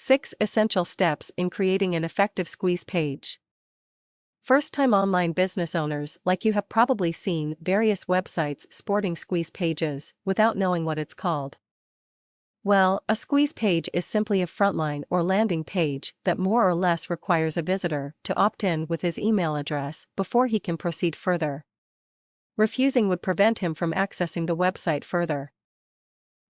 6 Essential Steps in Creating an Effective Squeeze Page. First-time online business owners like you have probably seen various websites sporting squeeze pages without knowing what it's called. Well, a squeeze page is simply a frontline or landing page that more or less requires a visitor to opt in with his email address before he can proceed further. Refusing would prevent him from accessing the website further.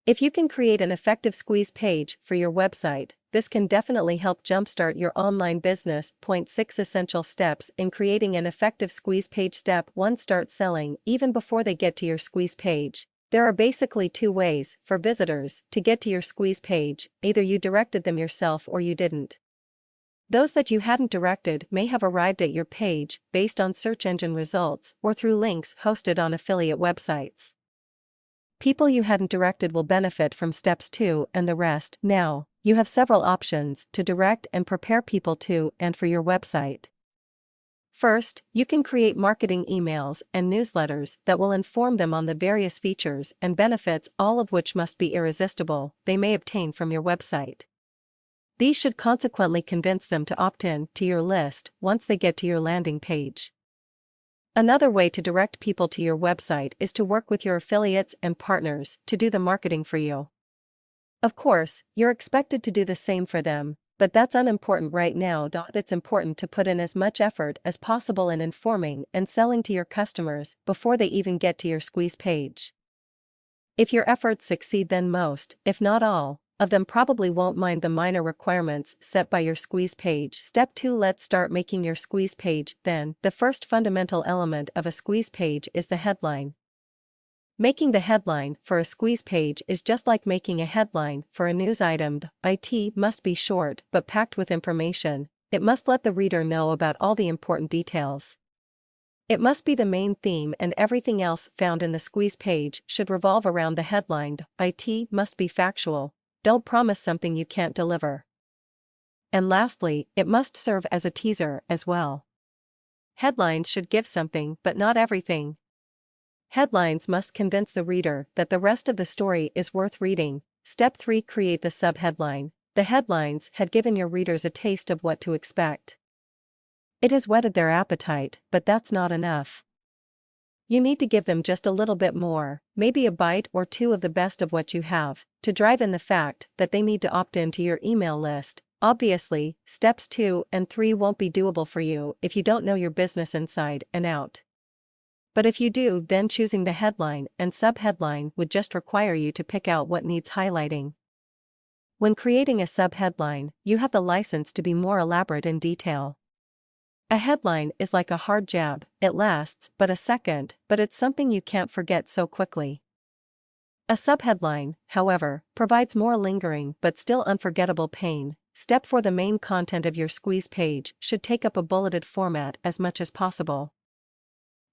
If you can create an effective squeeze page for your website, this can definitely help jumpstart your online business. 6 Essential Steps in Creating an Effective Squeeze Page. Step 1. Start selling even before they get to your squeeze page. There are basically two ways for visitors to get to your squeeze page: either you directed them yourself or you didn't. Those that you hadn't directed may have arrived at your page based on search engine results or through links hosted on affiliate websites. People you hadn't directed will benefit from steps 2 and the rest. Now, you have several options to direct and prepare people to and for your website. First, you can create marketing emails and newsletters that will inform them on the various features and benefits, all of which must be irresistible, they may obtain from your website. These should consequently convince them to opt in to your list once they get to your landing page. Another way to direct people to your website is to work with your affiliates and partners to do the marketing for you. Of course, you're expected to do the same for them, but that's unimportant right now. It's important to put in as much effort as possible in informing and selling to your customers before they even get to your squeeze page. If your efforts succeed, then most, if not all, of them probably won't mind the minor requirements set by your squeeze page. Step 2. Let's start making your squeeze page. Then, the first fundamental element of a squeeze page is the headline. Making the headline for a squeeze page is just like making a headline for a news item. It must be short but packed with information. It must let the reader know about all the important details. It must be the main theme, and everything else found in the squeeze page should revolve around the headline. It must be factual. Don't promise something you can't deliver. And lastly, it must serve as a teaser as well. Headlines should give something but not everything. Headlines must convince the reader that the rest of the story is worth reading. Step 3. Create the subheadline. The headlines had given your readers a taste of what to expect. It has whetted their appetite, but that's not enough. You need to give them just a little bit more, maybe a bite or two of the best of what you have, to drive in the fact that they need to opt into your email list. Obviously, steps 2 and 3 won't be doable for you if you don't know your business inside and out. But if you do, then choosing the headline and subheadline would just require you to pick out what needs highlighting. When creating a subheadline, you have the license to be more elaborate in detail. A headline is like a hard jab, it lasts but a second, but it's something you can't forget so quickly. A subheadline, however, provides more lingering but still unforgettable pain. Step 4. The main content of your squeeze page should take up a bulleted format as much as possible.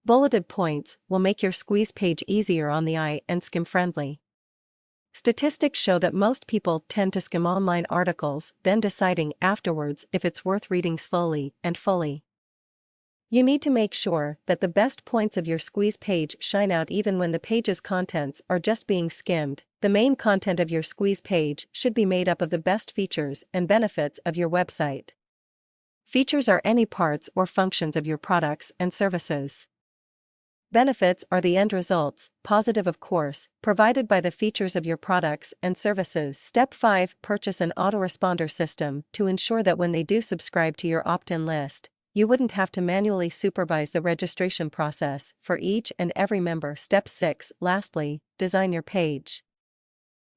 Bulleted points will make your squeeze page easier on the eye and skim-friendly. Statistics show that most people tend to skim online articles, then deciding afterwards if it's worth reading slowly and fully. You need to make sure that the best points of your squeeze page shine out even when the page's contents are just being skimmed. The main content of your squeeze page should be made up of the best features and benefits of your website. Features are any parts or functions of your products and services. Benefits are the end results, positive of course, provided by the features of your products and services. Step 5. Purchase an autoresponder system to ensure that when they do subscribe to your opt-in list, you wouldn't have to manually supervise the registration process for each and every member. Step 6. Lastly, design your page.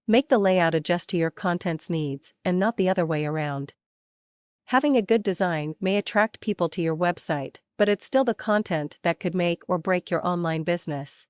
Make the layout adjust to your content's needs and not the other way around. Having a good design may attract people to your website, but it's still the content that could make or break your online business.